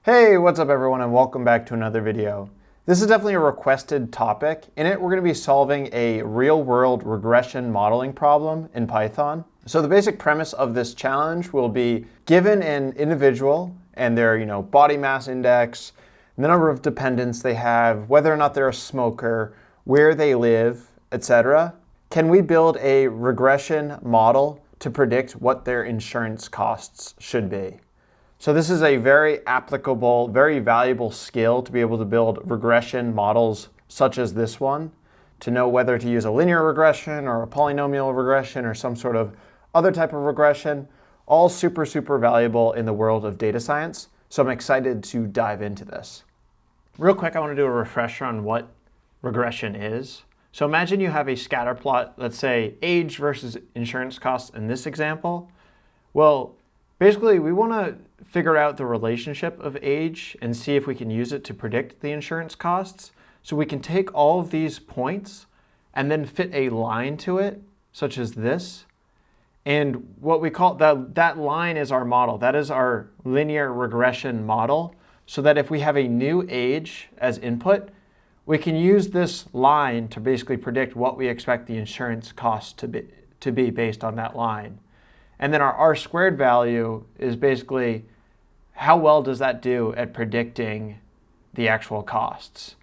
Hey, what's up everyone, and welcome back to another video. This is definitely a requested topic. In it, we're going to be solving a real-world regression modeling problem in Python. So the basic premise of this challenge will be given an individual and their body mass index, the number of dependents they have, whether or not they're a smoker, where they live, etc. Can we build a regression model to predict what their insurance costs should be? So this is a very applicable, very valuable skill to be able to build regression models such as this one, to know whether to use a linear regression or a polynomial regression or some sort of other type of regression, all super, super valuable in the world of data science. So I'm excited to dive into this. Real quick, I want to do a refresher on what regression is. So imagine you have a scatter plot, let's say age versus insurance costs in this example. Well, basically, we want to figure out the relationship of age and see if we can use it to predict the insurance costs. So we can take all of these points and then fit a line to it, such as this. And what we call that line is our model. That is our linear regression model. So that if we have a new age as input, we can use this line to basically predict what we expect the insurance cost to be based on that line. And then our R-squared value is basically how well does that do at predicting the actual costs.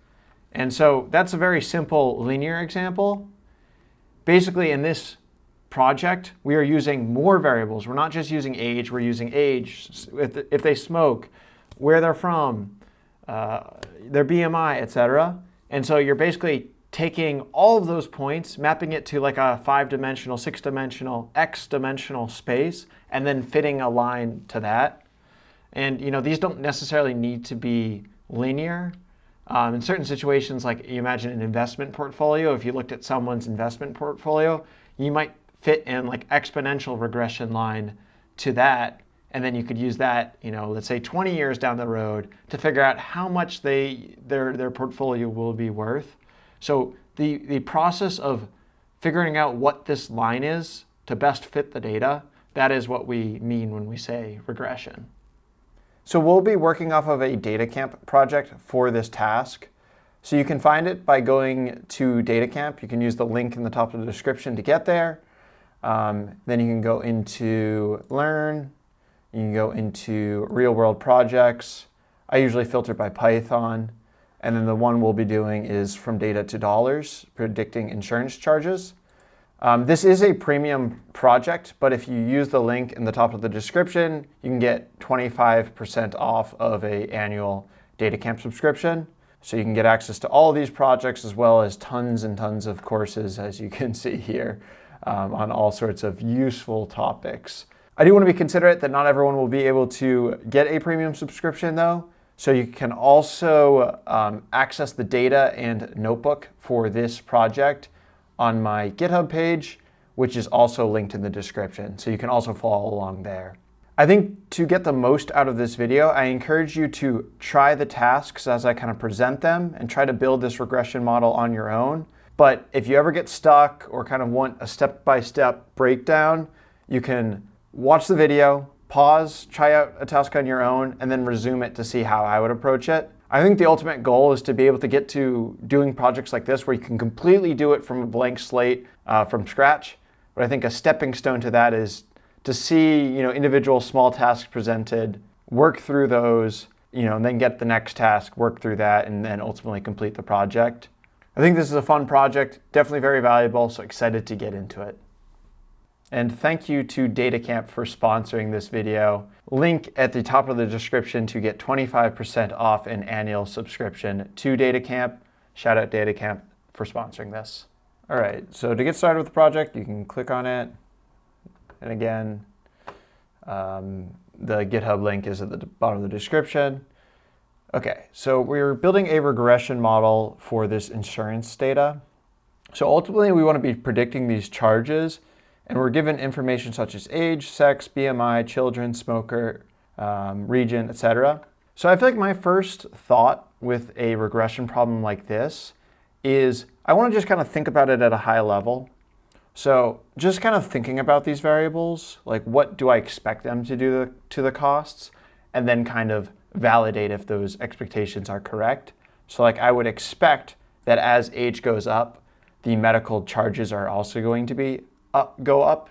And so that's a very simple linear example. Basically, in this project, we are using more variables. We're not just using age, we're using age, if they smoke, where they're from, their BMI, etc. And so you're basically taking all of those points, mapping it to like a 5-dimensional, 6-dimensional, x-dimensional space, and then fitting a line to that. And these don't necessarily need to be linear. In certain situations, like you imagine an investment portfolio, if you looked at someone's investment portfolio, you might fit in like exponential regression line to that. And then you could use that, let's say 20 years down the road to figure out how much their portfolio will be worth. So the process of figuring out what this line is to best fit the data, that is what we mean when we say regression. So we'll be working off of a DataCamp project for this task. So you can find it by going to DataCamp. You can use the link in the top of the description to get there. Then you can go into Learn. You can go into Real World Projects. I usually filter by Python. And then the one we'll be doing is From Data to Dollars, predicting insurance charges. This is a premium project, but if you use the link in the top of the description, you can get 25% off of an annual DataCamp subscription. So you can get access to all of these projects as well as tons and tons of courses, as you can see here, on all sorts of useful topics. I do want to be considerate that not everyone will be able to get a premium subscription though. So you can also access the data and notebook for this project on my GitHub page, which is also linked in the description. So you can also follow along there. I think to get the most out of this video, I encourage you to try the tasks as I kind of present them and try to build this regression model on your own. But if you ever get stuck or kind of want a step-by-step breakdown, you can watch the video, pause, try out a task on your own, and then resume it to see how I would approach it. I think the ultimate goal is to be able to get to doing projects like this where you can completely do it from a blank slate from scratch. But I think a stepping stone to that is to see individual small tasks presented, work through those, and then get the next task, work through that, and then ultimately complete the project. I think this is a fun project, definitely very valuable, so excited to get into it. And thank you to DataCamp for sponsoring this video. Link at the top of the description to get 25% off an annual subscription to DataCamp. Shout out DataCamp for sponsoring this. All right, so to get started with the project, you can click on it. And again, the GitHub link is at the bottom of the description. Okay, so we're building a regression model for this insurance data. So ultimately, we want to be predicting these charges. And we're given information such as age, sex, BMI, children, smoker, region, etc. So I feel like my first thought with a regression problem like this is I want to just kind of think about it at a high level. So just kind of thinking about these variables, like what do I expect them to do to the costs, and then kind of validate if those expectations are correct. So like I would expect that as age goes up, the medical charges are also going to go up.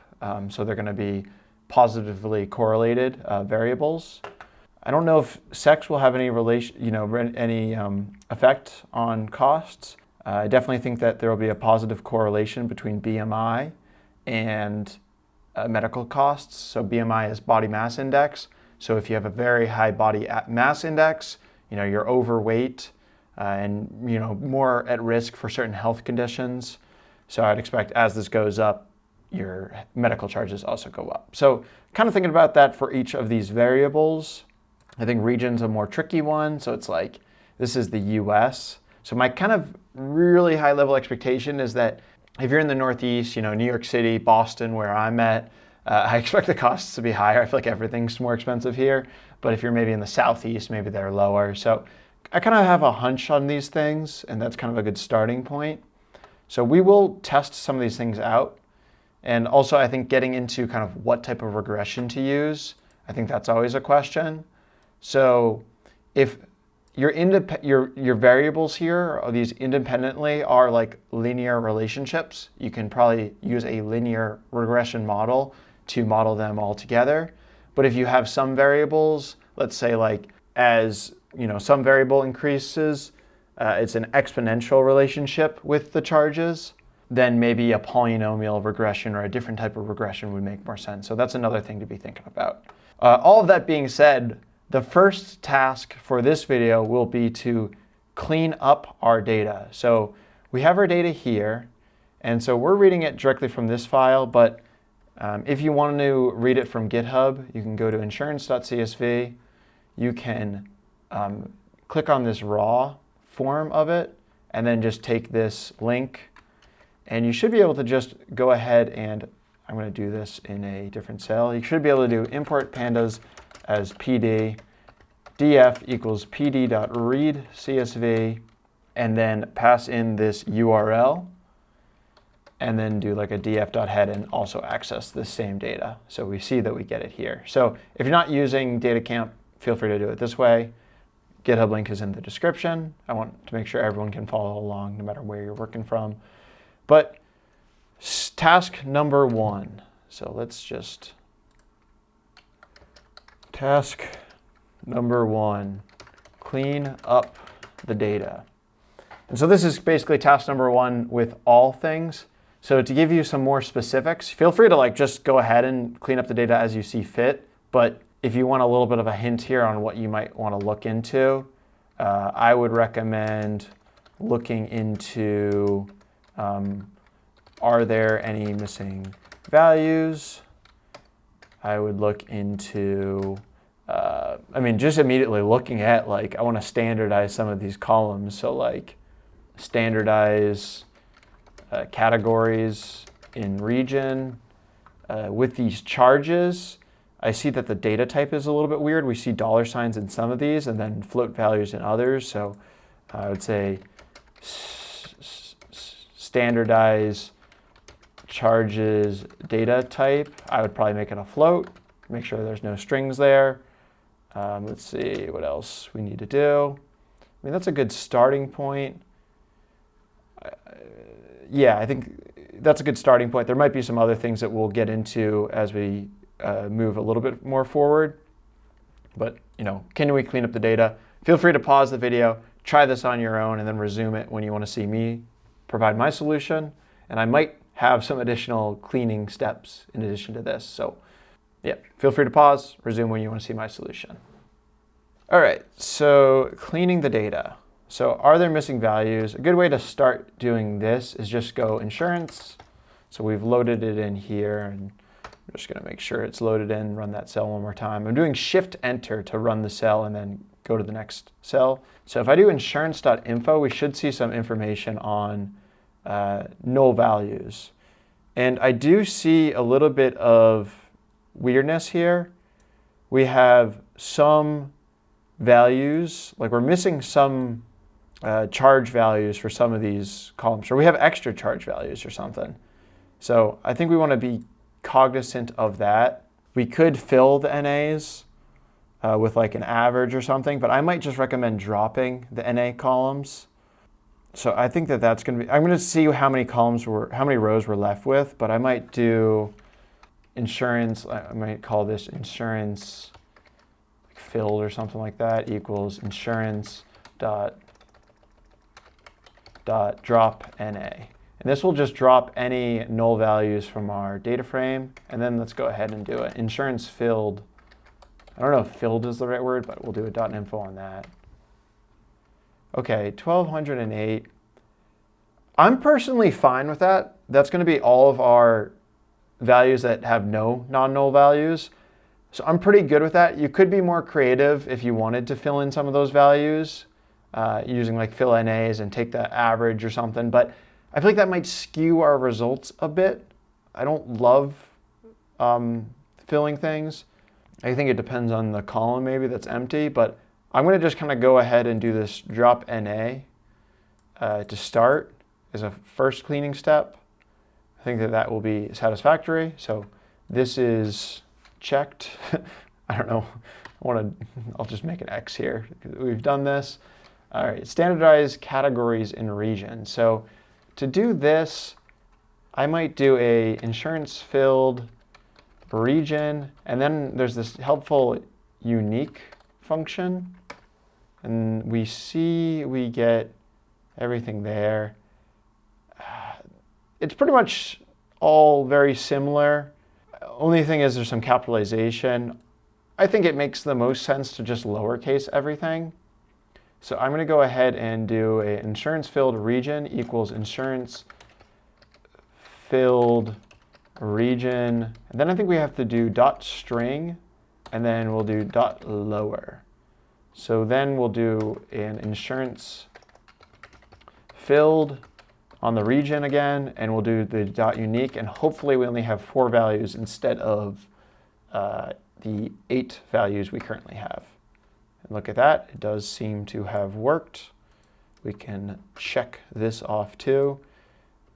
So they're going to be positively correlated variables. I don't know if sex will have any effect on costs. I definitely think that there will be a positive correlation between BMI and medical costs. So BMI is body mass index. So if you have a very high body mass index, you're overweight and more at risk for certain health conditions. So I'd expect as this goes up, your medical charges also go up. So kind of thinking about that for each of these variables. I think region's a more tricky one. So it's like, this is the US. So my kind of really high level expectation is that if you're in the Northeast, New York City, Boston, where I'm at, I expect the costs to be higher. I feel like everything's more expensive here. But if you're maybe in the Southeast, maybe they're lower. So I kind of have a hunch on these things, and that's kind of a good starting point. So we will test some of these things out. And also, I think getting into kind of what type of regression to use, I think that's always a question. So if your variables here, or these independently, are like linear relationships, you can probably use a linear regression model to model them all together. But if you have some variables, let's say like as some variable increases, it's an exponential relationship with the charges, then maybe a polynomial regression or a different type of regression would make more sense. So that's another thing to be thinking about. All of that being said, the first task for this video will be to clean up our data. So we have our data here, and so we're reading it directly from this file, but if you want to read it from GitHub, you can go to insurance.csv. You can click on this raw form of it, and then just take this link, and you should be able to just go ahead and, I'm going to do this in a different cell. You should be able to do import pandas as PD, df equals pd.read CSV, and then pass in this URL, and then do like a df.head and also access the same data. So we see that we get it here. So if you're not using DataCamp, feel free to do it this way. GitHub link is in the description. I want to make sure everyone can follow along no matter where you're working from. But task number 1. So let's just, task number 1, clean up the data. And so this is basically task number 1 with all things. So to give you some more specifics, feel free to just go ahead and clean up the data as you see fit. But if you want a little bit of a hint here on what you might want to look into, I would recommend looking into, are there any missing values? I would look into, just immediately looking at I want to standardize some of these columns. So standardize categories in region. With these charges, I see that the data type is a little bit weird. We see $ in some of these and then float values in others. So I would say standardize charges data type. I would probably make it a float, make sure there's no strings there. Let's see what else we need to do. That's a good starting point. Yeah, I think that's a good starting point. There might be some other things that we'll get into as we move a little bit more forward. But, can we clean up the data? Feel free to pause the video, try this on your own, and then resume it when you want to see me provide my solution. And I might have some additional cleaning steps in addition to this. So yeah, feel free to pause, resume when you want to see my solution. All right, so cleaning the data. So are there missing values? A good way to start doing this is just go insurance. So we've loaded it in here, and I'm just going to make sure it's loaded in, run that cell one more time. I'm doing Shift-Enter to run the cell and then go to the next cell. So if I do insurance.info, we should see some information on null values. And I do see a little bit of weirdness here. We have some values, we're missing some charge values for some of these columns, or we have extra charge values or something. So I think we want to be cognizant of that. We could fill the NAs, with like an average or something, but I might just recommend dropping the NA columns. So I think that that's going to be, I'm going to see how many rows we're left with, but I might do insurance, I might call this insurance filled or something like that, equals insurance dot drop NA. And this will just drop any null values from our data frame. And then let's go ahead and do it. Insurance filled. I don't know if filled is the right word, but we'll do a .info on that. Okay, 1208. I'm personally fine with that. That's going to be all of our values that have no non-null values. So I'm pretty good with that. You could be more creative if you wanted to fill in some of those values using like fill NAs and take the average or something. But I feel like that might skew our results a bit. I don't love filling things. I think it depends on the column maybe that's empty, but I'm going to just kind of go ahead and do this drop NA to start as a first cleaning step. I think that that will be satisfactory. So this is checked. I don't know. I'll just make an X here. We've done this. All right, standardize categories in region. So to do this, I might do a insurance filled region, and then there's this helpful unique function, and we get everything there. It's pretty much all very similar. Only thing is there's some capitalization. I think it makes the most sense to just lowercase everything. So I'm going to go ahead and do a insurance filled region equals insurance filled region. And then I think we have to do dot string, and then we'll do dot lower. So then we'll do an insurance filled on the region again, and we'll do the dot unique, and hopefully we only have 4 values instead of the 8 values we currently have. And look at that, it does seem to have worked. We can check this off too.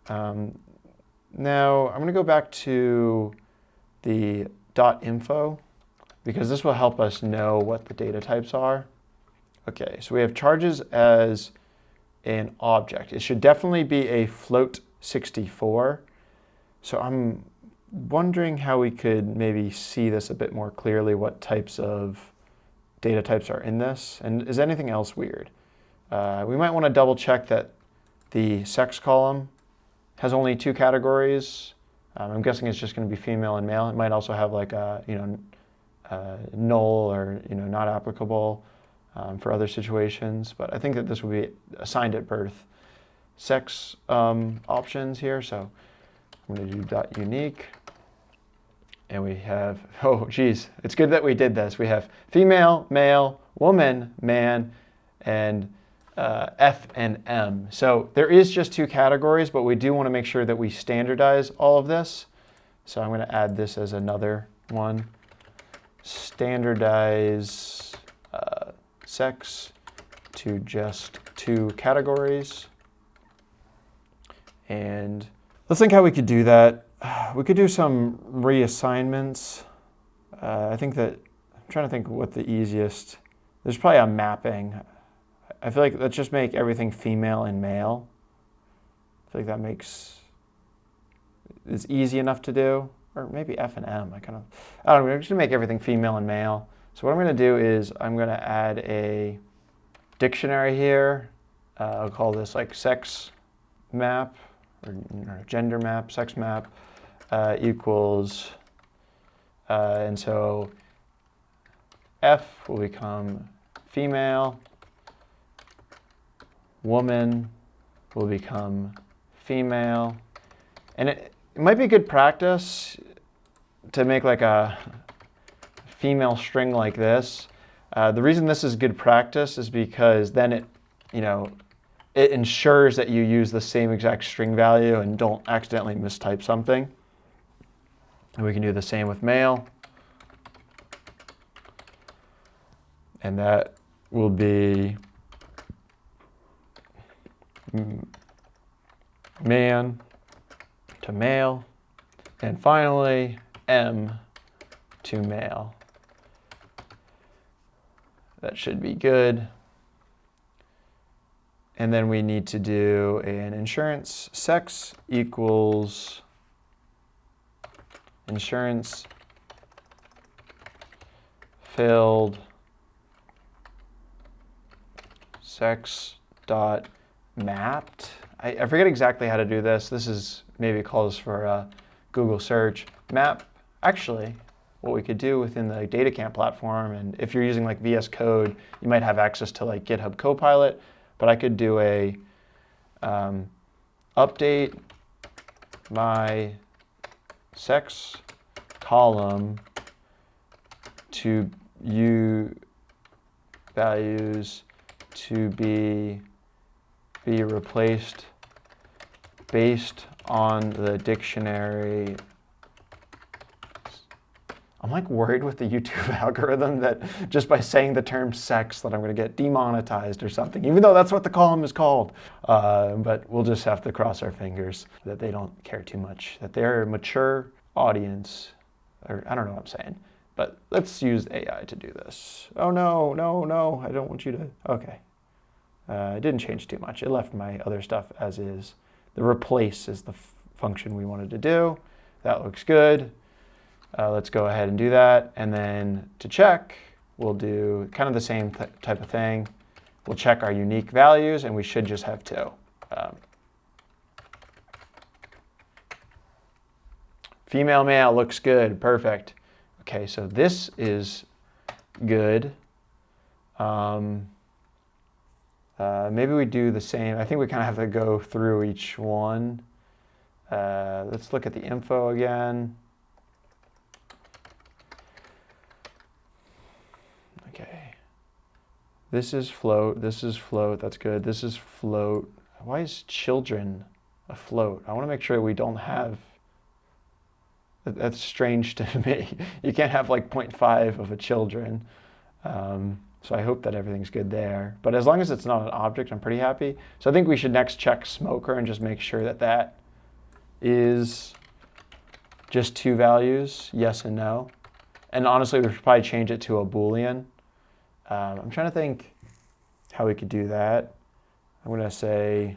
Now I'm going to go back to the .info because this will help us know what the data types are. Okay, so we have charges as an object. It should definitely be a float 64. So I'm wondering how we could maybe see this a bit more clearly, what types of data types are in this, and is anything else weird? We might want to double check that the sex column has only 2 categories. I'm guessing it's just going to be female and male. It might also have like a null or not applicable for other situations, but I think that this would be assigned at birth. Sex options here, so I'm going to do dot unique, and we have, oh geez, it's good that we did this. We have female, male, woman, man, and F and M. So there is just 2 categories, but we do want to make sure that we standardize all of this. So I'm going to add this as another one. Standardize sex to just 2 categories. And let's think how we could do that. We could do some reassignments. I think that, I'm trying to think what the easiest, there's probably a mapping. I feel like let's just make everything female and male. I feel like that it's easy enough to do. Or maybe F and M. I don't know, we're just gonna make everything female and male. So what I'm gonna do is I'm gonna add a dictionary here. I'll call this like sex map or gender map, sex map equals, and so F will become female, woman will become female, and it might be good practice to make like a female string like this. The reason this is good practice is because then it ensures that you use the same exact string value and don't accidentally mistype something. And we can do the same with male. And that will be man to male. And finally, M to male. That should be good. And then we need to do an insurance sex equals insurance filled sex dot mapped. I forget exactly how to do this. This is maybe calls for Google search. Map, actually, what we could do within the DataCamp platform, and if you're using like VS Code, you might have access to like GitHub Copilot, but I could do a update my sex column to values to be replaced based on the dictionary. I'm like worried with the YouTube algorithm that just by saying the term sex that I'm going to get demonetized or something, even though that's what the column is called. But we'll just have to cross our fingers that they don't care too much, that they're a mature audience, or I don't know what I'm saying. But let's use AI to do this. Oh no, no, no, I don't want you to, okay. It didn't change too much. It left my other stuff as is. The replace is the function we wanted to do. That looks good. Let's go ahead and do that. And then to check, we'll do kind of the same type of thing. We'll check our unique values, and we should just have 2. Female, male looks good. Perfect. Okay, so this is good. Maybe we do the same. I think we kind of have to go through each one. Let's look at the info again. Okay. This is float. This is float. That's good. This is float. Why is children a float? I want to make sure we don't have. That's strange to me. You can't have like 0.5 of a children. So I hope that everything's good there. But as long as it's not an object, I'm pretty happy. So I think we should next check smoker and just make sure that that is just 2 values, yes and no. And honestly, we should probably change it to a Boolean. I'm trying to think how we could do that. I'm going to say,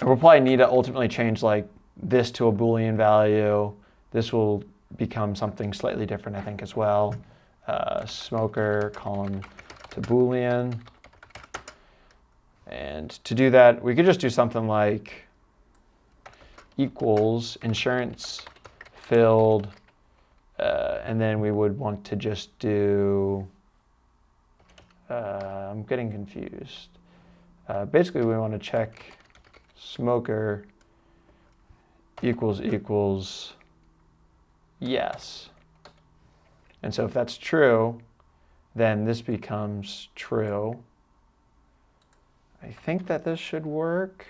we'll probably need to ultimately change like this to a Boolean value. This will become something slightly different, I think, as well. Smoker column to Boolean. And to do that, we could just do something like equals insurance filled, and then we would want to just do, I'm getting confused. Basically, we want to check smoker equals yes. And so if that's true, then this becomes true. I think that this should work.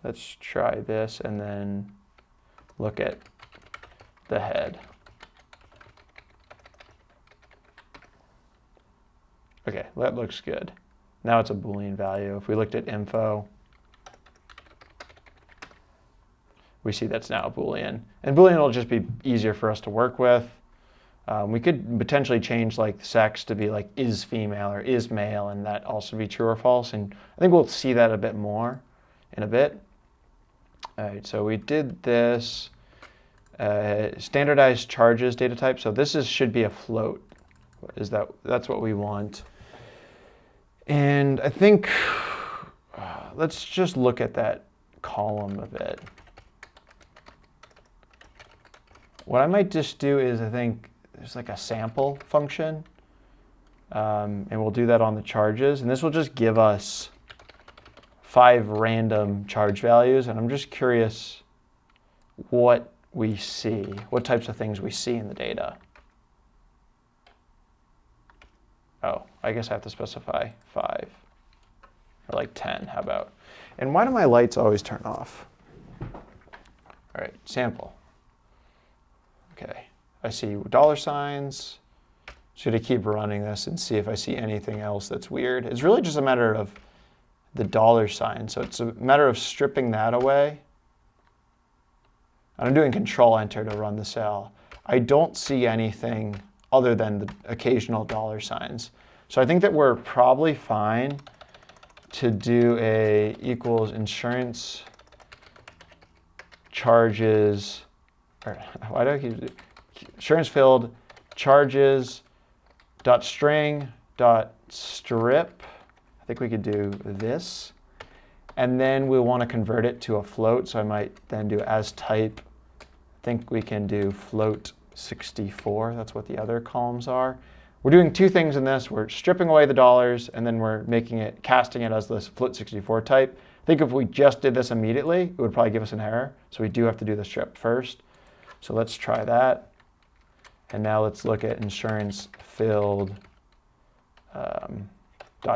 Let's try this and then look at the head. Okay, that looks good. Now it's a Boolean value. If we looked at info, we see that's now a Boolean. And Boolean will just be easier for us to work with. We could potentially change like sex to be like is female or is male, and that also be true or false. And I think we'll see that a bit more in a bit. All right, so we did this. Standardized charges data type. So this should be a float. That's what we want. And I think let's just look at that column a bit. What I might just do is I think there's like a sample function, and we'll do that on the charges. And this will just give us 5 random charge values. And I'm just curious what we see, what types of things we see in the data. Oh, I guess I have to specify 5 or like 10, how about? And why do my lights always turn off? All right, sample. Okay, I see $signs. Should I keep running this and see if I see anything else that's weird? It's really just a matter of the $sign. So it's a matter of stripping that away. And I'm doing Control Enter to run the cell. I don't see anything other than the occasional dollar signs. So I think that we're probably fine to do a equals insurance charges, or why do I keep insurance field charges dot string dot strip. I think we could do this. And then we want to convert it to a float. So I might then do as type. I think we can do float 64. That's what the other columns are. We're doing two things in this. We're stripping away the dollars, and then we're making it, casting it as this float 64 type. I think if we just did this immediately, it would probably give us an error. So we do have to do the strip first. So let's try that. And now let's look at insurance field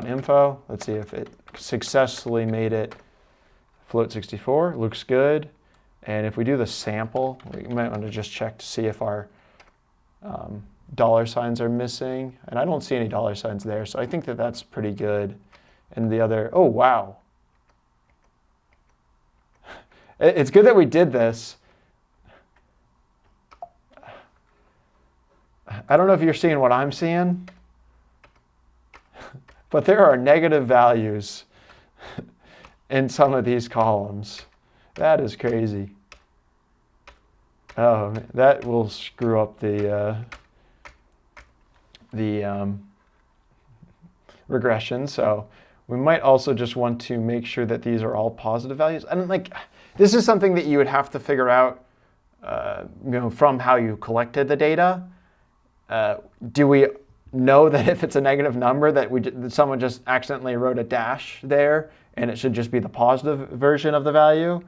.info. Let's see if it successfully made it float 64. Looks good. And if we do the sample, we might want to just check to see if our dollar signs are missing. And I don't see any dollar signs there, so I think that that's pretty good. And the other, oh, wow. It's good that we did this. I don't know if you're seeing what I'm seeing, but there are negative values in some of these columns. That is crazy. Oh, that will screw up the regression. So we might also just want to make sure that these are all positive values. And like, this is something that you would have to figure out, from how you collected the data. Do we know that if it's a negative number that someone just accidentally wrote a dash there and it should just be the positive version of the value?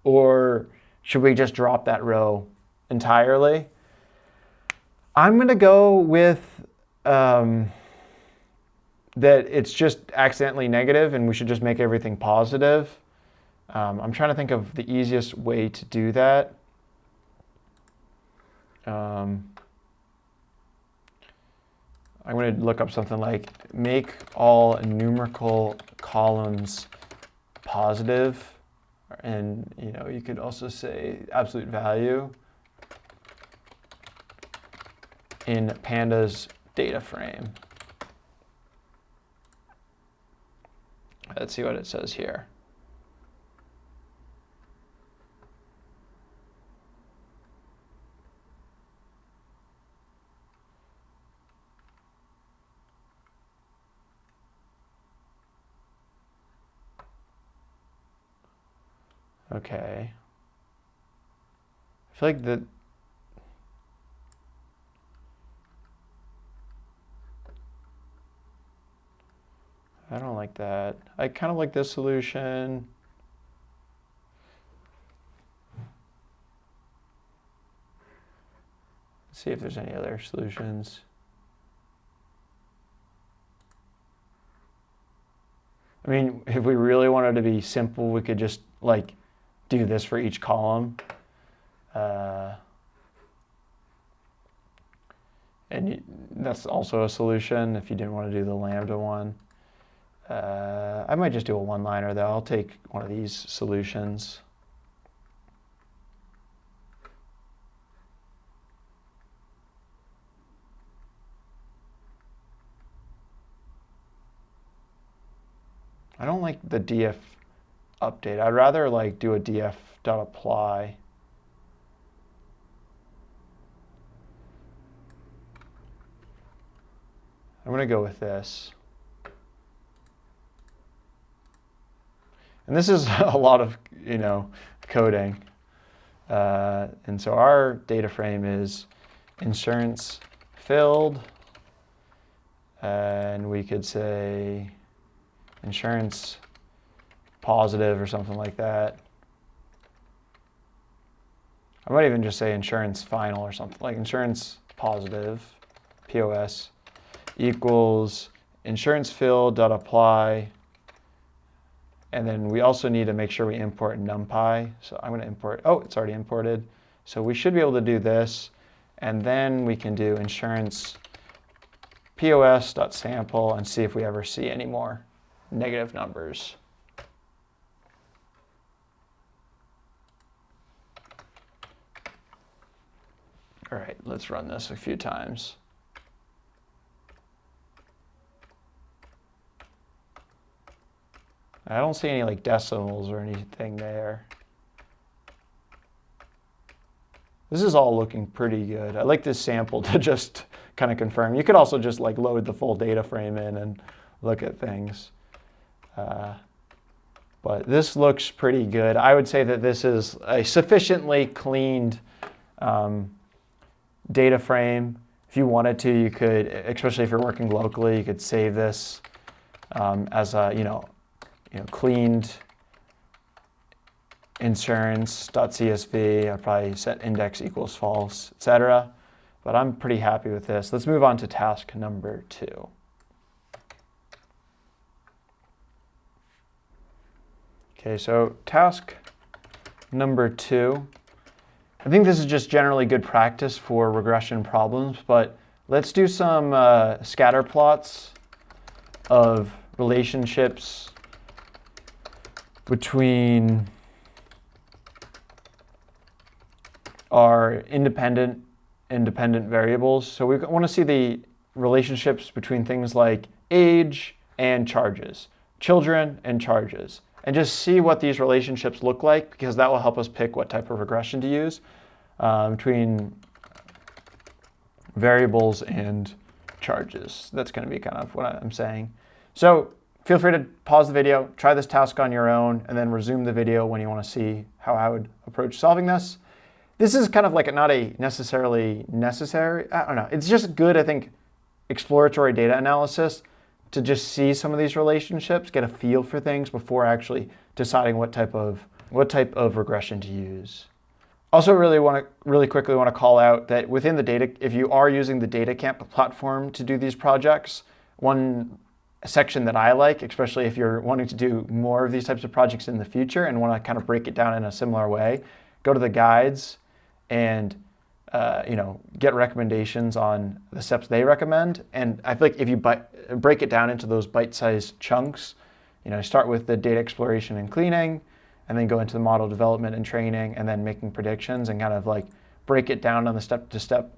Or should we just drop that row entirely? I'm going to go with that it's just accidentally negative and we should just make everything positive. I'm trying to think of the easiest way to do that. I'm going to look up something like make all numerical columns positive. And you could also say absolute value in pandas data frame. Let's see what it says here. Okay. I feel like I don't like that. I kind of like this solution. Let's see if there's any other solutions. I mean, if we really wanted to be simple, we could just like do this for each column. And that's also a solution if you didn't want to do the lambda one. I might just do a one-liner though. I'll take one of these solutions. I don't like the df update. I'd rather like do a df.apply. I'm going to go with this. And this is a lot of, coding. And so our data frame is insurance filled. And we could say insurance positive or something like that. I might even just say insurance final or something, like insurance positive, POS, equals insurance field.apply. And then we also need to make sure we import NumPy. So I'm going to import, oh, it's already imported. So we should be able to do this. And then we can do insurance POS.sample and see if we ever see any more negative numbers. All right, let's run this a few times. I don't see any like decimals or anything there. This is all looking pretty good. I like this sample to just kind of confirm. You could also just like load the full data frame in and look at things. But this looks pretty good. I would say that this is a sufficiently cleaned data frame. If you wanted to, you could, especially if you're working locally, you could save this as a cleaned insurance.csv. I'd probably set index equals false, etc. But I'm pretty happy with this. Let's move on to task number 2. Okay, so task number 2. I think this is just generally good practice for regression problems, but let's do some scatter plots of relationships between our independent variables. So we want to see the relationships between things like age and charges, children and charges, and just see what these relationships look like, because that will help us pick what type of regression to use between variables and charges. That's going to be kind of what I'm saying. So feel free to pause the video, try this task on your own, and then resume the video when you want to see how I would approach solving this. This is kind of like not a necessarily necessary, I don't know. It's just good, I think, exploratory data analysis to just see some of these relationships, get a feel for things before actually deciding what type of regression to use. Also really quickly want to call out that within the data, if you are using the DataCamp platform to do these projects, one section that I like, especially if you're wanting to do more of these types of projects in the future and want to kind of break it down in a similar way, go to the guides and get recommendations on the steps they recommend. And I feel like if you break it down into those bite-sized chunks, start with the data exploration and cleaning, and then go into the model development and training, and then making predictions, and kind of like break it down on the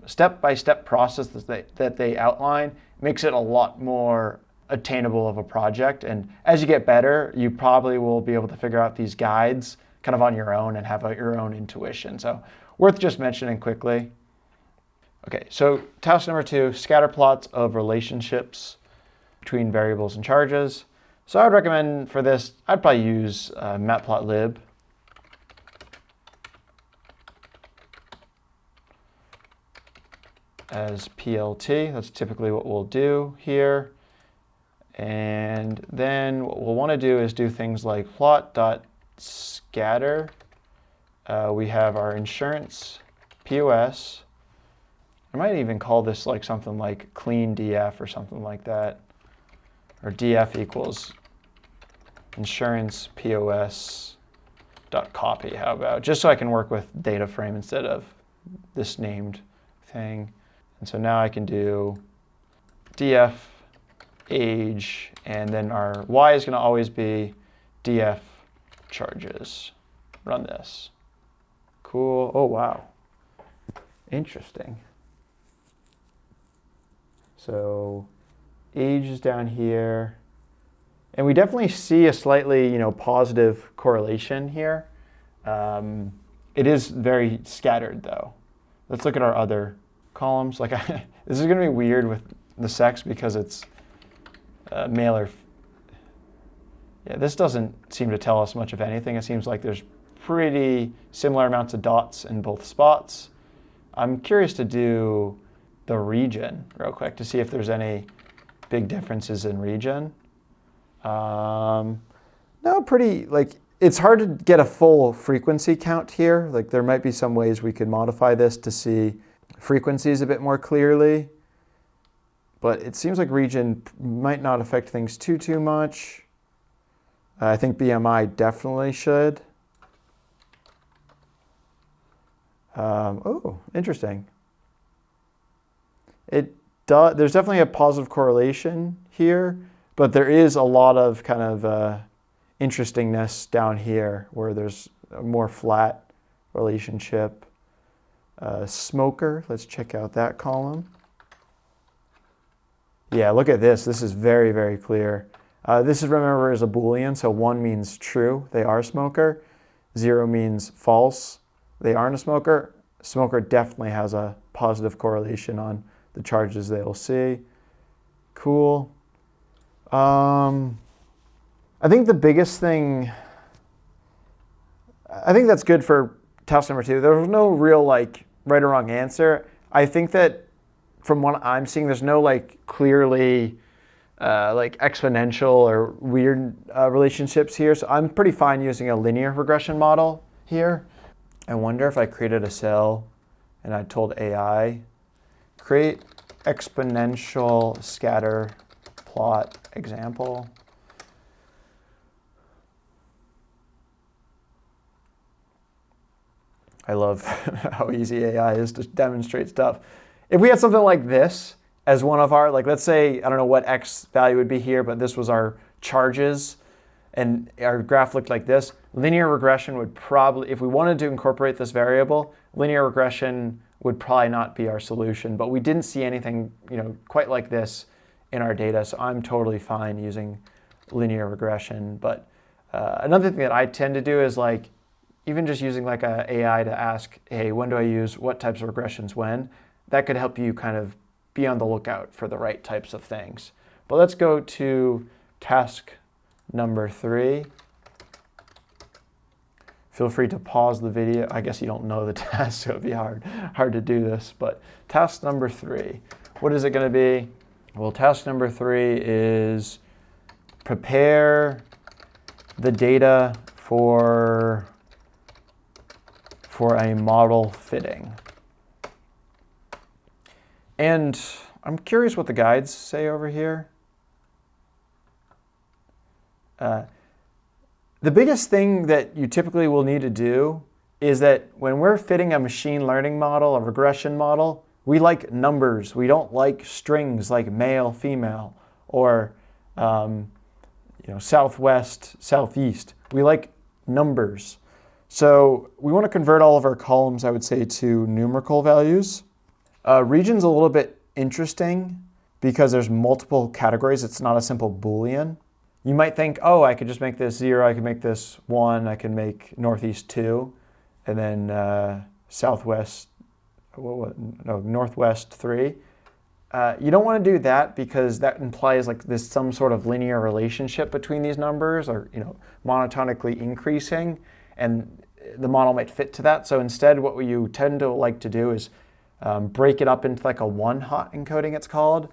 step-by-step process that they outline, makes it a lot more attainable of a project. And as you get better, you probably will be able to figure out these guides kind of on your own and have your own intuition. So worth just mentioning quickly. Okay, so task number 2, scatter plots of relationships between variables and charges. So I would recommend for this, I'd probably use matplotlib. As PLT. That's typically what we'll do here. And then what we'll want to do is do things like plot.scatter. We have our insurance POS. I might even call this like something like clean DF or something like that. Or DF equals insurance POS dot copy. How about, just so I can work with data frame instead of this named thing. And so now I can do DF age, and then our Y is going to always be DF charges. Run this. Cool. Oh, wow. Interesting. So age is down here. And we definitely see a slightly, positive correlation here. It is very scattered, though. Let's look at our other columns. This is going to be weird with the sex because it's male or... Yeah, this doesn't seem to tell us much of anything. It seems like there's pretty similar amounts of dots in both spots. I'm curious to do the region real quick to see if there's any big differences in region. No, it's hard to get a full frequency count here. There might be some ways we could modify this to see frequencies a bit more clearly. But it seems like region might not affect things too much. I think BMI definitely should. Oh, interesting. There's definitely a positive correlation here, but there is a lot of kind of interestingness down here where there's a more flat relationship. Smoker, let's check out that column. Yeah, look at this. This is very, very clear. This is, remember, is a Boolean, so 1 means true, they are a smoker. 0 means false, they aren't a smoker. Smoker definitely has a positive correlation on the charges they'll see. Cool. I think the biggest thing, I think that's good for task number 2. There was no real like right or wrong answer. I think that from what I'm seeing, there's no like clearly like exponential or weird relationships here. So I'm pretty fine using a linear regression model here. I wonder if I created a cell and I told AI, create exponential scatter plot example. I love how easy AI is to demonstrate stuff. If we had something like this as one of our, like let's say, I don't know what X value would be here, but this was our charges and our graph looked like this, linear regression would probably, if we wanted to incorporate this variable, linear regression would probably not be our solution, but we didn't see anything, quite like this in our data, so I'm totally fine using linear regression. But another thing that I tend to do is like, even just using like a AI to ask, hey, when do I use what types of regressions when? That could help you kind of be on the lookout for the right types of things. But let's go to task number 3. Feel free to pause the video. I guess you don't know the task, so it'd be hard to do this. But task number 3, what is it going to be? Well, task number 3 is prepare the data for a model fitting. And I'm curious what the guides say over here. The biggest thing that you typically will need to do is that when we're fitting a machine learning model, a regression model, we like numbers. We don't like strings like male, female, or southwest, southeast. We like numbers. So we want to convert all of our columns, I would say, to numerical values. Region's a little bit interesting because there's multiple categories. It's not a simple Boolean. You might think, oh, I could just make this 0, I could make this 1, I can make northeast 2, and then southwest, northwest 3. You don't want to do that because that implies like this some sort of linear relationship between these numbers, or monotonically increasing, and the model might fit to that. So instead, what you tend to like to do is break it up into like a one-hot encoding, it's called.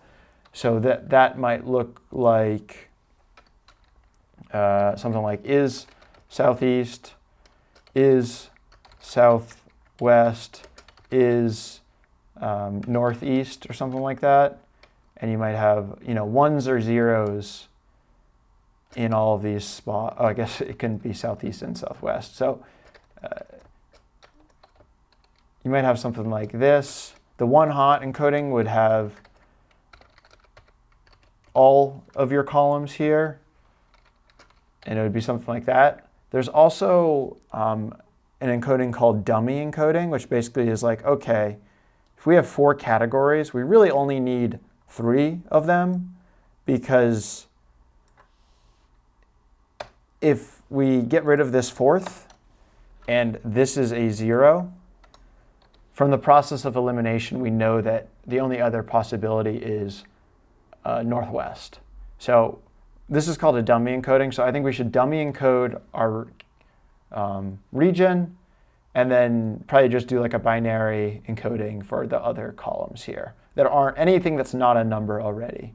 So that might look like something like is southeast, is southwest, is northeast, or something like that. And you might have 1s or 0s in all of these spots. Oh, I guess it can be southeast and southwest. So you might have something like this. The one-hot encoding would have all of your columns here, and it would be something like that. There's also an encoding called dummy encoding, which basically is like, okay, if we have 4 categories, we really only need 3 of them, because if we get rid of this 4th, and this is a 0, from the process of elimination, we know that the only other possibility is northwest. So this is called a dummy encoding. So I think we should dummy encode our region, and then probably just do like a binary encoding for the other columns here that aren't anything that's not a number already.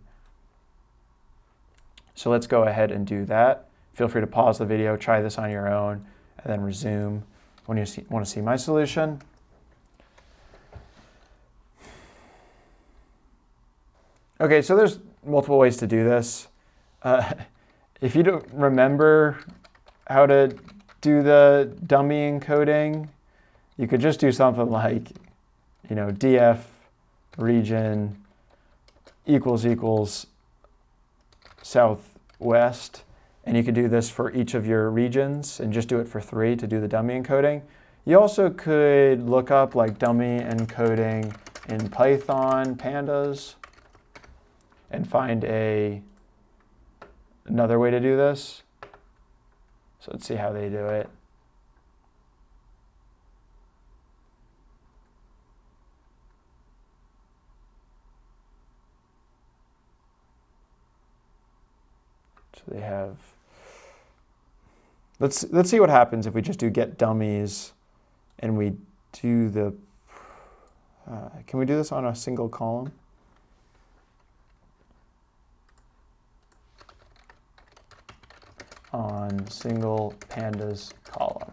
So let's go ahead and do that. Feel free to pause the video, try this on your own, and then resume when you want to see my solution. Okay, so there's multiple ways to do this. If you don't remember how to do the dummy encoding, you could just do something like, df region equals southwest, and you could do this for each of your regions and just do it for 3 to do the dummy encoding. You also could look up like dummy encoding in Python, pandas, and find a another way to do this. So let's see how they do it. So they have, let's see what happens if we just do get dummies and we do the, can we do this on a single column? On single pandas column.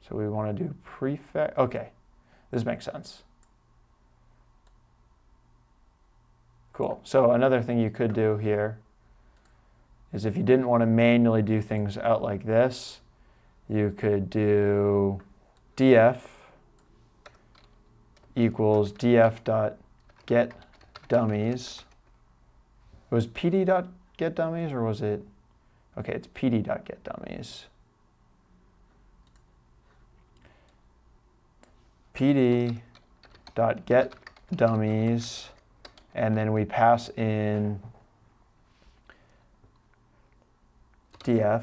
So we want to do prefix. Okay, this makes sense. Cool. So another thing you could do here is if you didn't want to manually do things out like this, you could do df equals df dot get dummies. It was pd dot get dummies, or was it? Okay, it's pd dot get dummies. pd dot get dummies, and then we pass in df,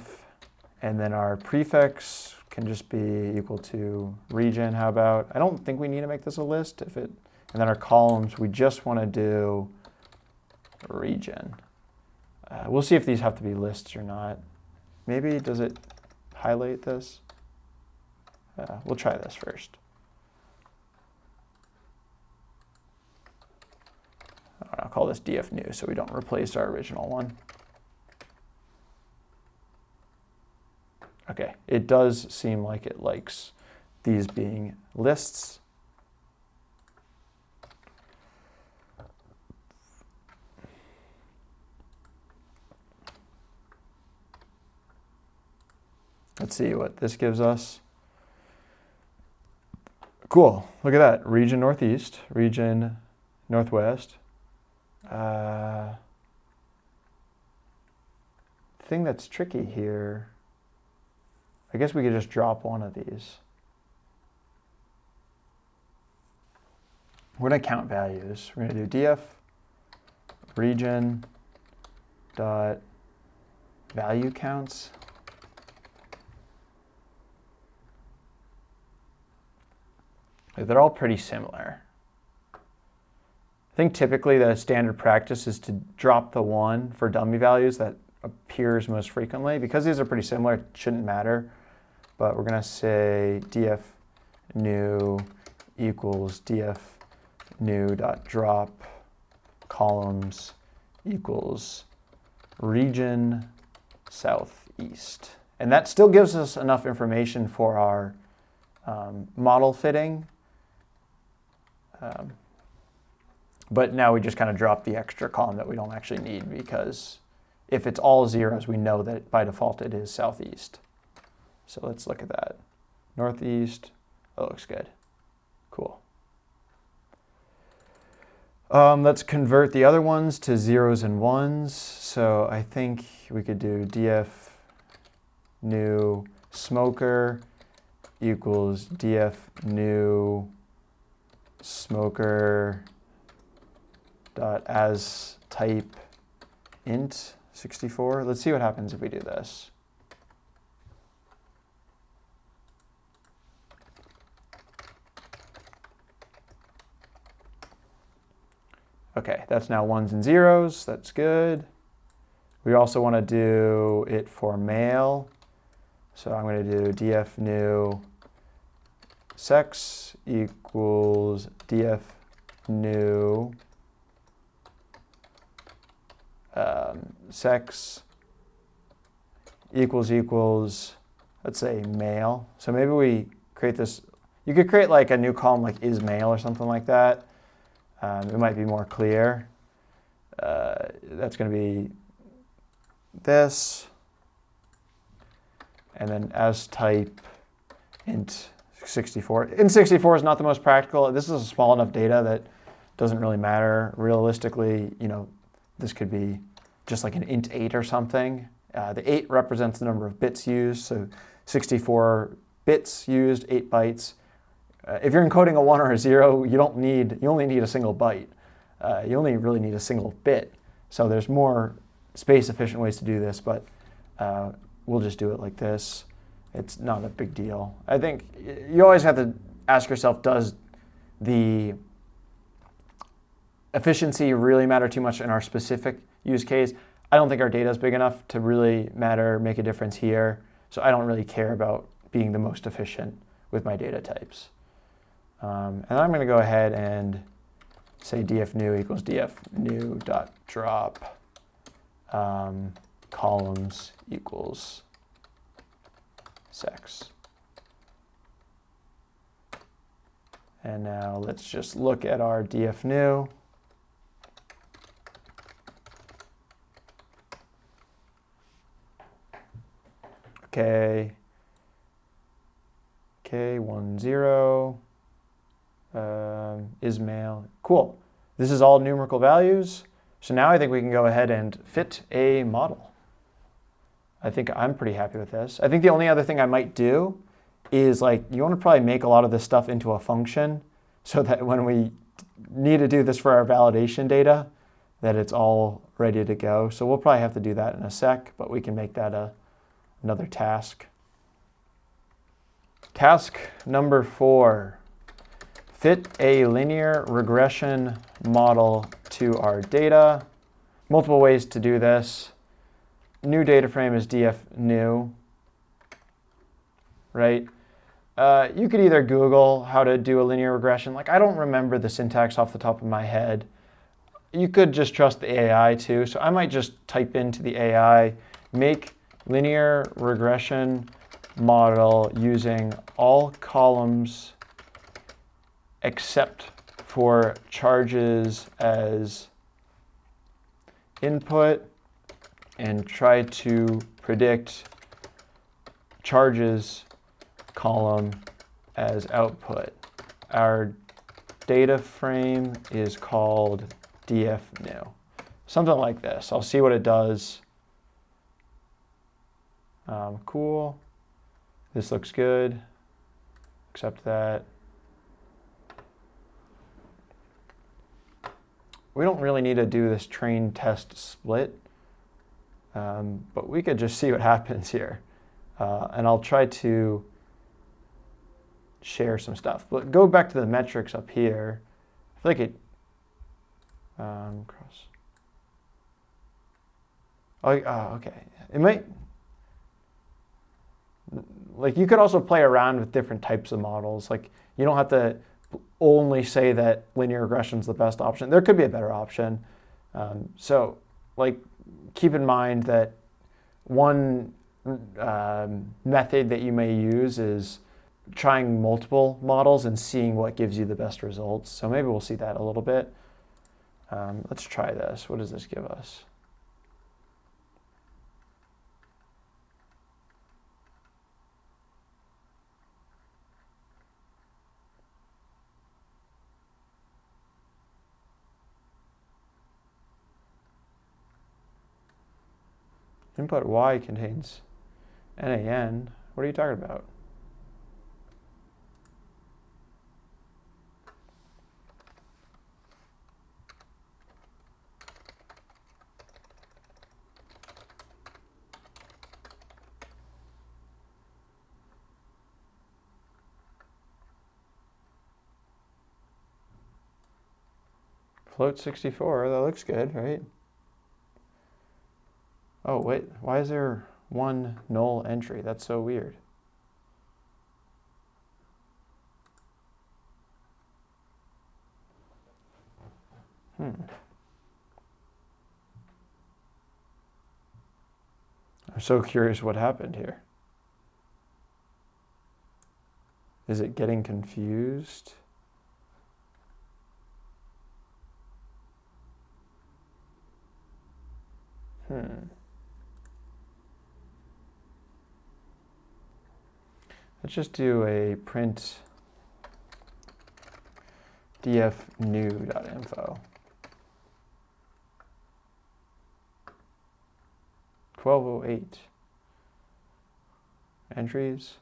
and then our prefix can just be equal to region. How about, I don't think we need to make this a list. If it, and then our columns, we just want to do region. We'll see if these have to be lists or not. Maybe, does it highlight this? We'll try this first. I'll call this df new so we don't replace our original one. Okay, it does seem like it likes these being lists. Let's see what this gives us. Cool, look at that. Region northeast, region northwest. Thing that's tricky here, I guess we could just drop one of these. We're going to count values. We're going to do df region dot value counts. They're all pretty similar. I think typically the standard practice is to drop the one for dummy values that appears most frequently. Because these are pretty similar, it shouldn't matter. But we're going to say df new equals df new dot drop columns equals region southeast. And that still gives us enough information for our model fitting. But now we just kind of drop the extra column that we don't actually need, because if it's all zeros, we know that by default it is southeast. So let's look at that. Northeast, that looks good. Cool. Let's convert the other ones to zeros and ones. So I think we could do df new smoker equals df new smoker dot as type int 64. Let's see what happens if we do this. Okay, that's now ones and zeros. That's good. We also want to do it for male. So I'm going to do df new sex equals df new sex equals, let's say, male. So maybe we create this. You could create like a new column like is male or something like that. It might be more clear. That's going to be this. And then as type int 64. Int 64 is not the most practical. This is a small enough data that doesn't really matter. Realistically, you know, this could be just like an int 8 or something. The 8 represents the number of bits used, so 64 bits used, 8 bytes. If you're encoding a 1 or a 0, you only need a single byte. You only really need a single bit. So there's more space-efficient ways to do this, but we'll just do it like this. It's not a big deal. I think you always have to ask yourself, does the efficiency really matter too much in our specific use case? I don't think our data is big enough to really make a difference here. So I don't really care about being the most efficient with my data types. And I'm going to go ahead and say dfnew equals dfnew.drop columns equals sex. And now let's just look at our dfnew. Okay, K10 is male. Cool. This is all numerical values. So now I think we can go ahead and fit a model. I think I'm pretty happy with this. I think the only other thing I might do is you want to probably make a lot of this stuff into a function so that when we need to do this for our validation data, that it's all ready to go. So we'll probably have to do that in a sec, but we can make that another task. Task number 4. Fit a linear regression model to our data. Multiple ways to do this. New data frame is dfnew, right? You could either Google how to do a linear regression. I don't remember the syntax off the top of my head. You could just trust the AI too. So I might just type into the AI, make linear regression model using all columns except for charges as input, and try to predict charges column as output. Our data frame is called dfnew. Something like this. I'll see what it does. Cool. This looks good. Accept that. We don't really need to do this train test split, but we could just see what happens here. And I'll try to share some stuff. But go back to the metrics up here. I feel like it cross. Oh, okay. It might. You could also play around with different types of models. You don't have to only say that linear regression is the best option. There could be a better option. So keep in mind that one method that you may use is trying multiple models and seeing what gives you the best results. So maybe we'll see that a little bit. Let's try this. What does this give us? Input y contains NaN. What are you talking about? Float 64, that looks good, right? Oh, wait, why is there one null entry? That's so weird. I'm so curious what happened here. Is it getting confused? Let's just do a print dfnew.info. 1208. Entries,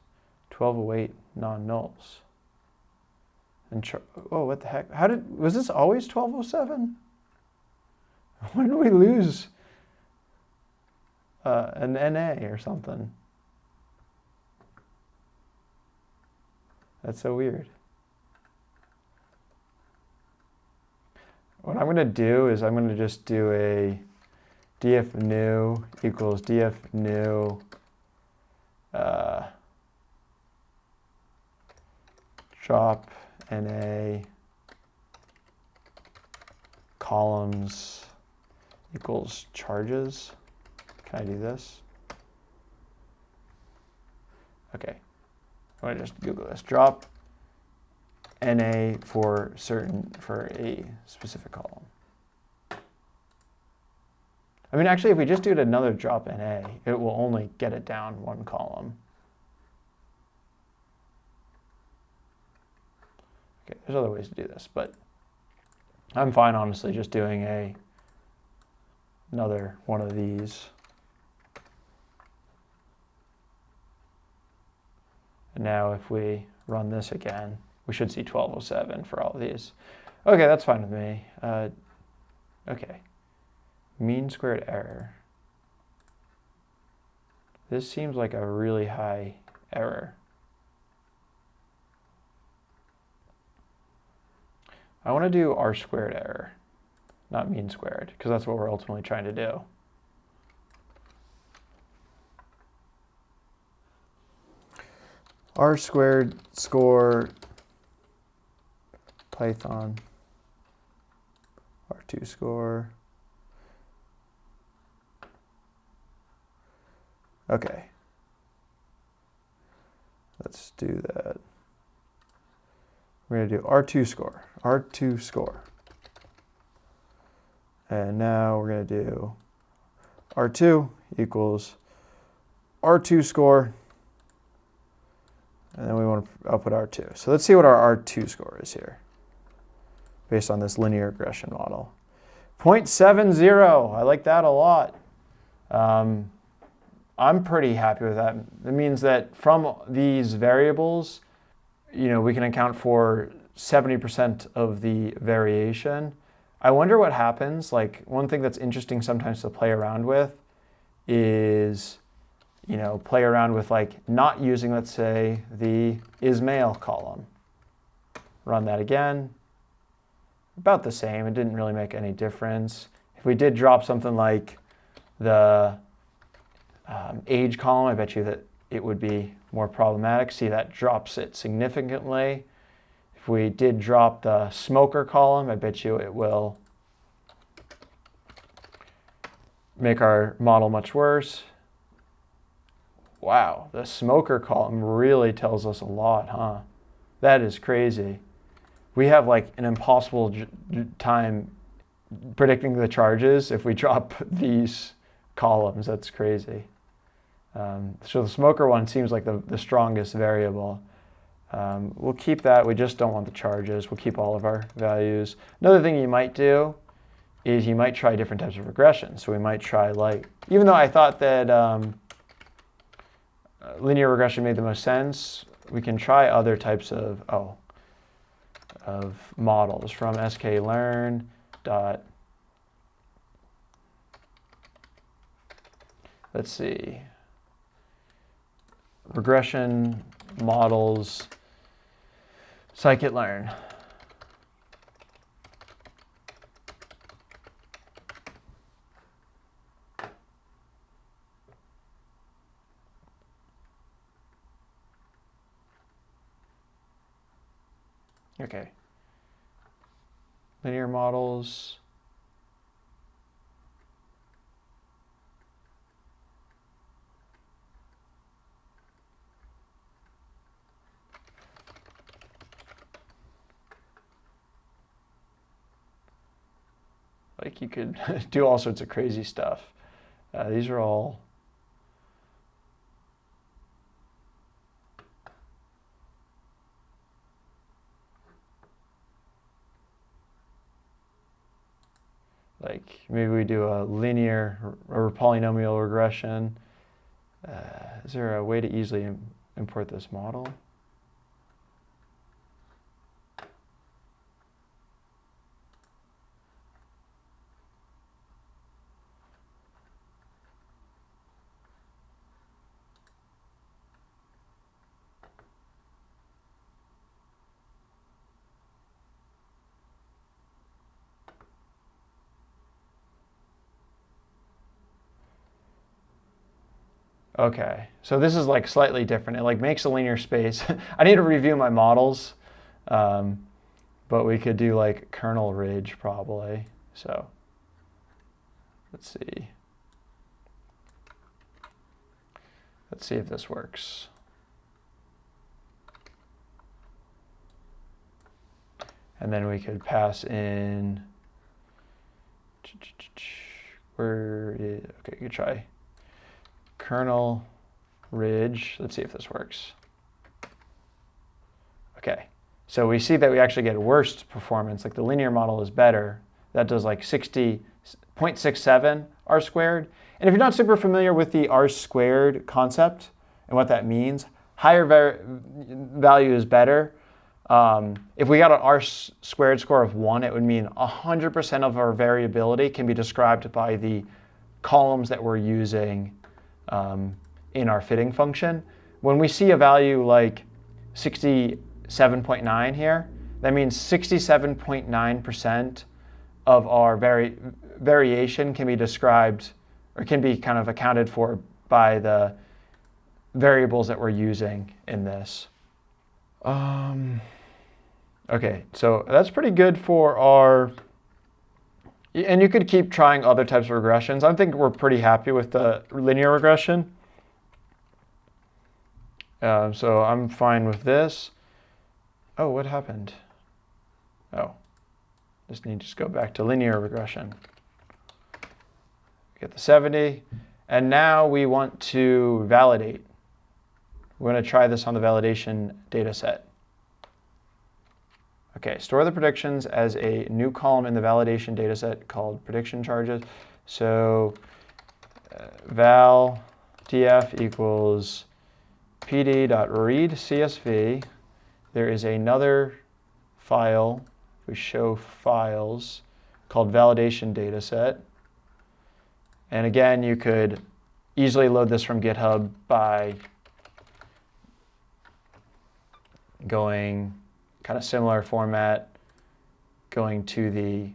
1208 non-nulls. And oh, what the heck? Was this always 1207? When did we lose an NA or something? That's so weird. What I'm going to do is I'm going to just do a df new equals df new drop NA columns equals charges. Can I do this? Okay. I'm going to just Google this. Drop NA for a specific column. I mean, actually, if we just do another drop NA, it will only get it down one column. Okay, there's other ways to do this, but I'm fine, honestly, just doing another one of these. And now if we run this again, we should see 1207 for all of these. Okay, that's fine with me. Okay, mean squared error. This seems like a really high error. I want to do r squared error, not mean squared, because that's what we're ultimately trying to do. R squared score Python R2 score. Okay. Let's do that. We're going to do R2 score. R2 score. And now we're going to do R2 equals R2 score. And then we want to output R2. So let's see what our R2 score is here, based on this linear regression model. 0.70. I like that a lot. I'm pretty happy with that. It means that from these variables, we can account for 70% of the variation. I wonder what happens. Like, one thing that's interesting sometimes to play around with is, play around with not using, let's say, the is-male column. Run that again. About the same. It didn't really make any difference. If we did drop something like the age column, I bet you that it would be more problematic. See, that drops it significantly. If we did drop the smoker column, I bet you it will make our model much worse. Wow, the smoker column really tells us a lot, huh? That is crazy. We have an impossible time predicting the charges if we drop these columns. That's crazy. So the smoker one seems like the strongest variable. We'll keep that. We just don't want the charges. We'll keep all of our values. Another thing you might do is you might try different types of regression. So we might try even though I thought that linear regression made the most sense, we can try other types of models from sklearn dot. Let's see. Regression models scikit-learn. Okay. Linear models. You could do all sorts of crazy stuff. These are all like maybe we do a linear or polynomial regression. Is there a way to easily import this model? Okay, so this is like slightly different. It like makes a linear space. I need to review my models, but we could do like kernel ridge probably. So let's see. Let's see if this works. And then we could pass in, okay, you could try kernel ridge. Let's see if this works. Okay, so we see that we actually get worse performance. Like the linear model is better. That does like 0.67 r squared. And if you're not super familiar with the r squared concept and what that means, higher value is better. If we got an r squared score of 1, it would mean 100% of our variability can be described by the columns that we're using in our fitting function. When we see a value like 67.9 here, that means 67.9% of our variation can be described or can be kind of accounted for by the variables that we're using in this. Okay, so that's pretty good for our, and you could keep trying other types of regressions. I think we're pretty happy with the linear regression. So I'm fine with this. Oh, what happened? Oh, just need to just go back to linear regression. Get the 70, and now we want to validate. We're going to try this on the validation data set. Okay, store the predictions as a new column in the validation data set called prediction charges. So val df equals pd.read CSV. There is another file, we show files, called validation data set. And again, you could easily load this from GitHub by going kind of similar format, going to the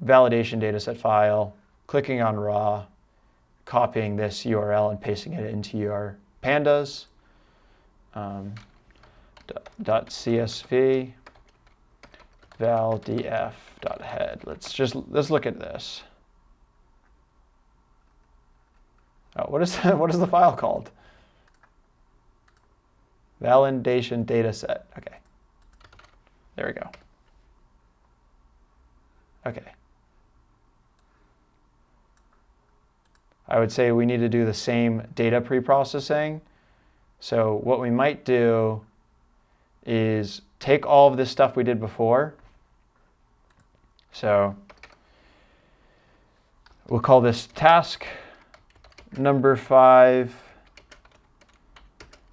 validation dataset file, clicking on raw, copying this URL and pasting it into your pandas, .csv, valdf.head. Let's look at this. Oh, what is the file called? Validation dataset. Okay. There we go. Okay. I would say we need to do the same data pre-processing. So what we might do is take all of this stuff we did before. So we'll call this task number 5.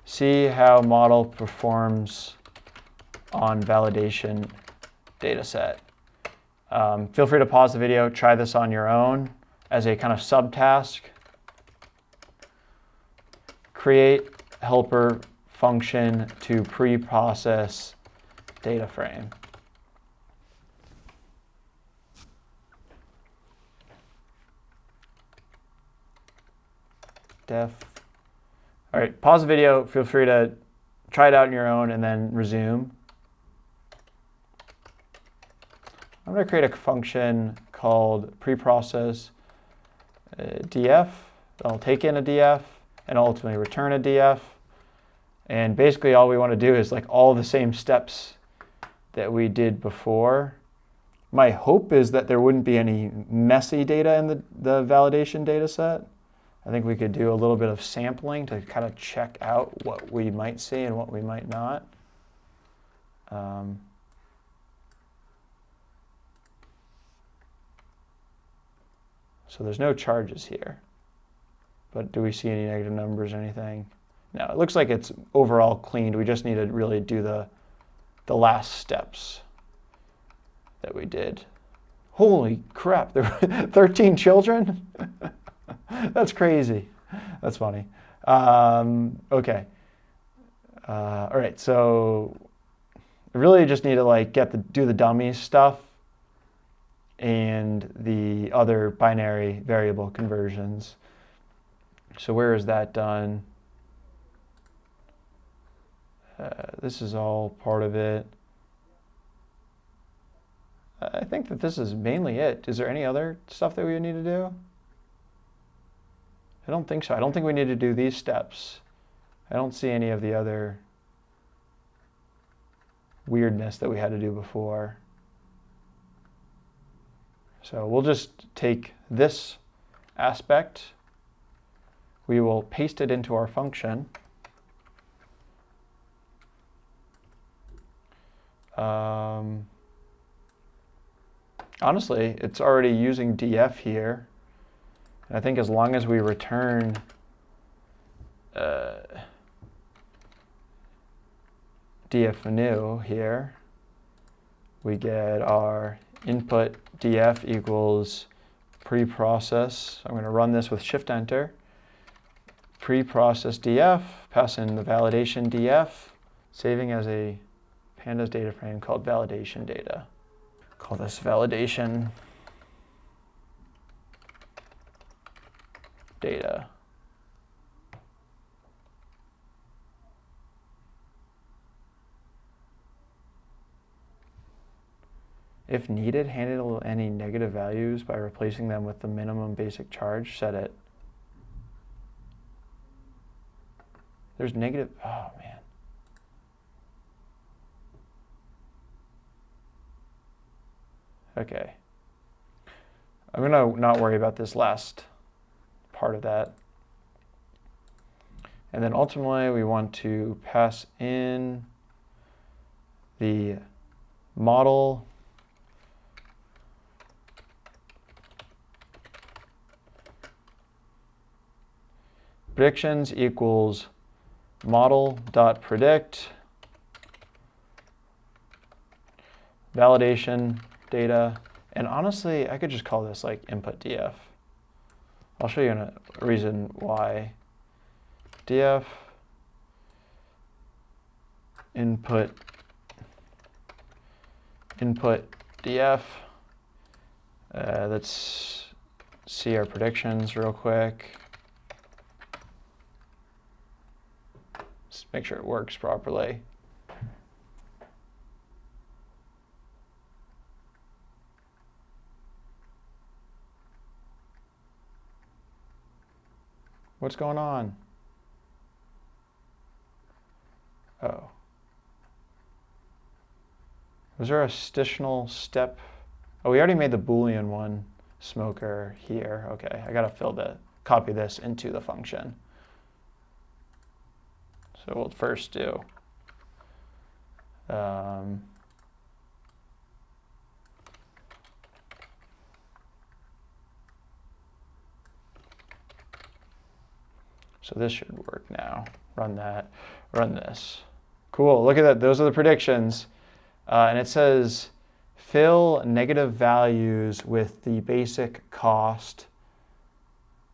See how model performs on validation data set. Feel free to pause the video, try this on your own as a kind of subtask. Create helper function to pre-process data frame. Def. All right, pause the video. Feel free to try it out on your own and then resume. I'm going to create a function called preprocess df. I'll take in a df and ultimately return a df. And basically all we want to do is like all the same steps that we did before. My hope is that there wouldn't be any messy data in the validation data set. I think we could do a little bit of sampling to kind of check out what we might see and what we might not. So there's no charges here. But do we see any negative numbers or anything? No, it looks like it's overall cleaned. We just need to really do the last steps that we did. Holy crap, there were 13 children? That's crazy. That's funny. Okay. All right, so I really just need to like do the dummy stuff and the other binary variable conversions. So where is that done? This is all part of it. I think that this is mainly it. Is there any other stuff that we need to do? I don't think so. I don't think we need to do these steps. I don't see any of the other weirdness that we had to do before. So we'll just take this aspect. We will paste it into our function. Honestly, it's already using df here. And I think as long as we return df new here, we get our input df equals preprocess. I'm going to run this with shift enter. Preprocess df, pass in the validation df, saving as a pandas data frame called validation data. Call this validation data. If needed, handle any negative values by replacing them with the minimum basic charge. Set it. There's negative, oh man. Okay. I'm gonna not worry about this last part of that. And then ultimately we want to pass in the model predictions equals model.predict validation data, and honestly, I could just call this like input df. I'll show you a reason why. Df input df. Let's see our predictions real quick. Let's make sure it works properly. What's going on? Oh. Was there a additional step? Oh, we already made the Boolean one smoker here. Okay, I gotta copy this into the function. So we'll first do so this should work now. Run that, run this. Cool, look at that, those are the predictions. And it says, fill negative values with the basic cost,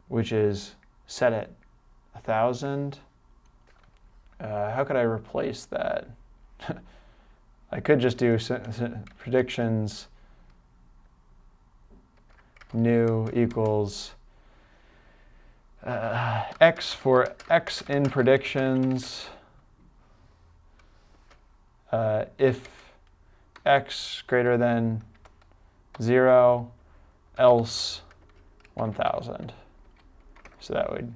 which is set at 1,000. How could I replace that? I could just do predictions new equals x for x in predictions if x greater than 0, else 1,000. So that would,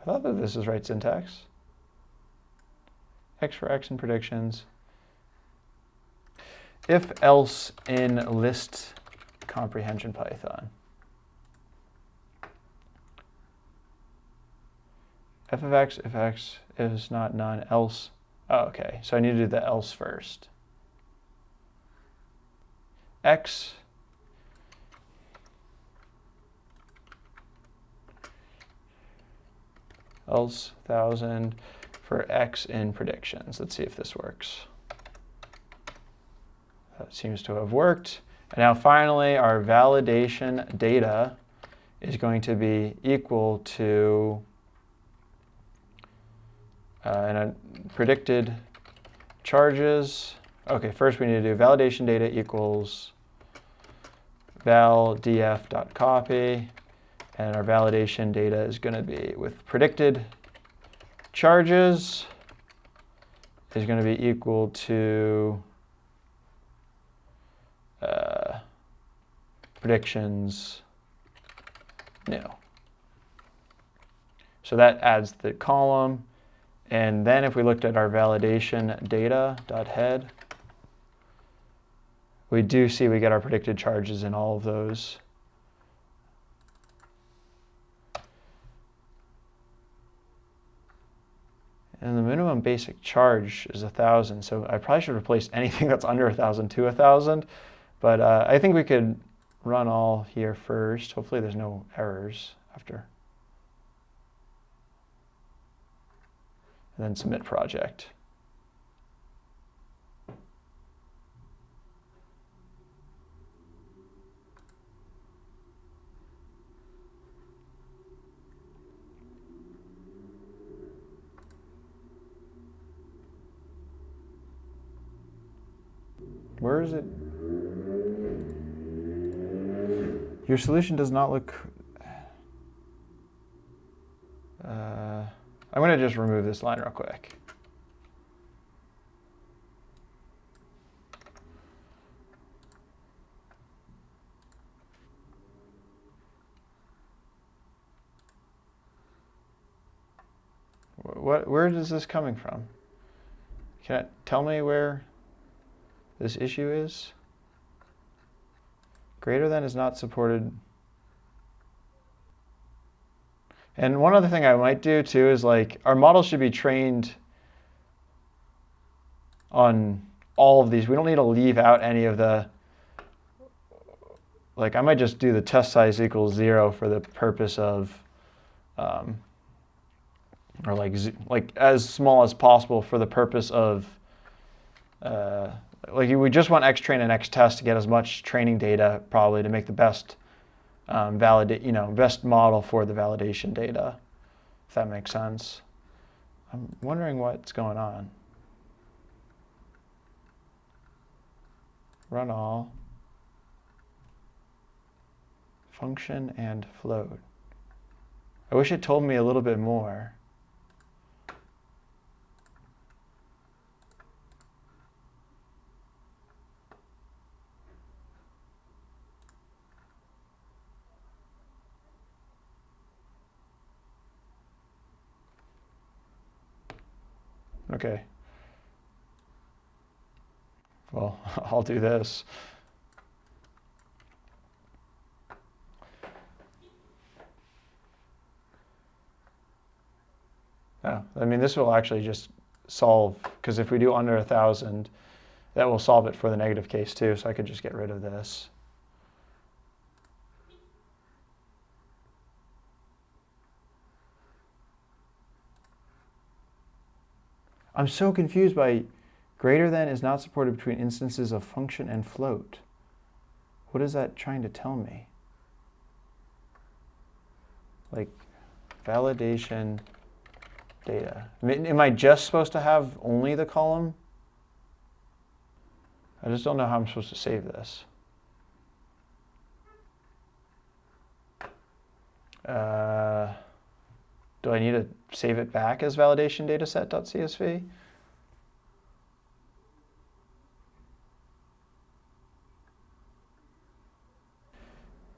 I thought that this is right syntax. X for x in predictions. If else in list comprehension Python. F of x if x is not none, else. Oh, okay, so I need to do the else first. X else 1,000 for x in predictions. Let's see if this works. That seems to have worked. And now finally, our validation data is going to be equal to predicted charges. Okay, first we need to do validation data equals val df.copy, and our validation data is going to be with predicted charges is going to be equal to predictions new. So that adds the column. And then if we looked at our validation data.head, we do see we get our predicted charges in all of those. And the minimum basic charge is 1,000, so I probably should replace anything that's under 1,000 to 1,000. But I think we could run all here first. Hopefully there's no errors after. And then submit project. Where is it? Your solution does not look... I'm going to just remove this line real quick. Where is this coming from? Can it tell me where this issue is? Greater than is not supported. And one other thing I might do too is, like, our model should be trained on all of these. We don't need to leave out any of the, like, I might just do the test size equals 0 for the purpose of, or like as small as possible for the purpose of, like, we just want xtrain and xtest to get as much training data probably to make the best best model for the validation data, if that makes sense. I'm wondering what's going on. Run all. Function and float. I wish it told me a little bit more. Okay. Well, I'll do this. Oh, I mean, this will actually just solve, because if we do under 1,000, that will solve it for the negative case too, so I could just get rid of this. I'm so confused by greater than is not supported between instances of function and float. What is that trying to tell me? Like, validation data. Am I just supposed to have only the column? I just don't know how I'm supposed to save this. Do I need to save it back as validation dataset.csv?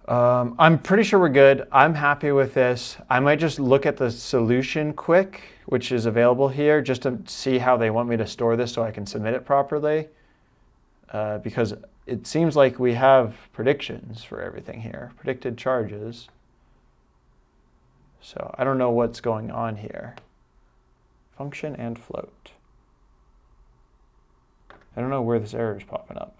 I'm pretty sure we're good. I'm happy with this. I might just look at the solution quick, which is available here, just to see how they want me to store this so I can submit it properly. Because it seems like we have predictions for everything here, predicted charges. So I don't know what's going on here. Function and float. I don't know where this error is popping up.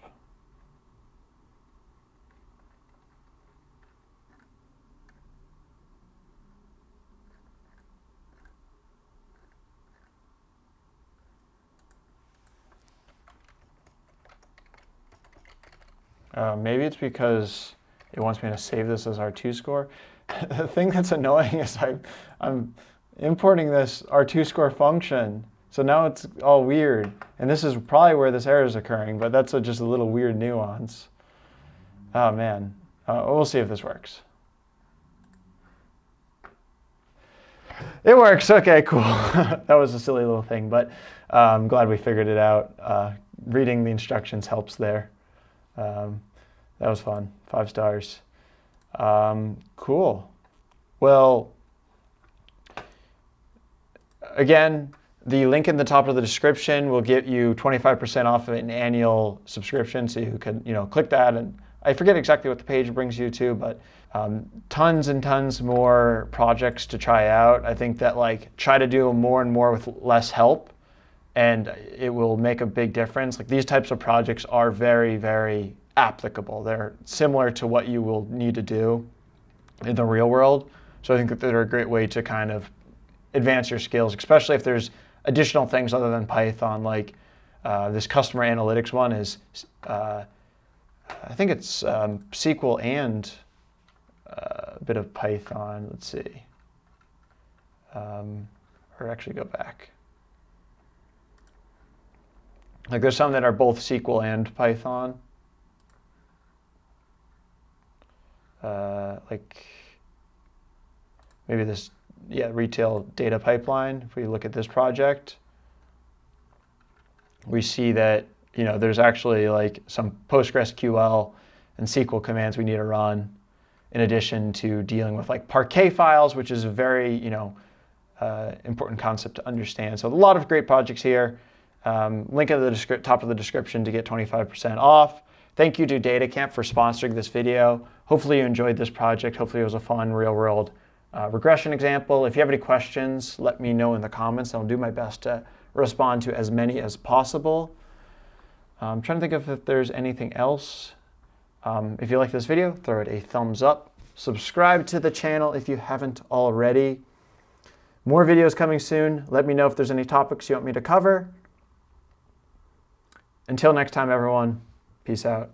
Maybe it's because it wants me to save this as R2 score. The thing that's annoying is I'm importing this R2 score function, so now it's all weird. And this is probably where this error is occurring, but that's just a little weird nuance. Oh man, we'll see if this works. It works. Okay, cool. That was a silly little thing, but I'm glad we figured it out. Reading the instructions helps there. That was fun. 5 stars. Cool. Well, again, the link in the top of the description will get you 25% off of an annual subscription, so you can, click that. And I forget exactly what the page brings you to, but tons and tons more projects to try out. I think that try to do more and more with less help, and it will make a big difference. These types of projects are very, very applicable. They're similar to what you will need to do in the real world. So I think that they're a great way to kind of advance your skills, especially if there's additional things other than Python, like this customer analytics one is, I think it's SQL and a bit of Python. Let's see. Or actually go back. There's some that are both SQL and Python. Maybe this, retail data pipeline. If we look at this project, we see that, there's actually some PostgreSQL and SQL commands we need to run, in addition to dealing with Parquet files, which is a very, important concept to understand. So a lot of great projects here. Link at the top of the description to get 25% off. Thank you to DataCamp for sponsoring this video. Hopefully you enjoyed this project. Hopefully it was a fun real-world regression example. If you have any questions, let me know in the comments. I'll do my best to respond to as many as possible. I'm trying to think if there's anything else. If you like this video, throw it a thumbs up. Subscribe to the channel if you haven't already. More videos coming soon. Let me know if there's any topics you want me to cover. Until next time, everyone, peace out.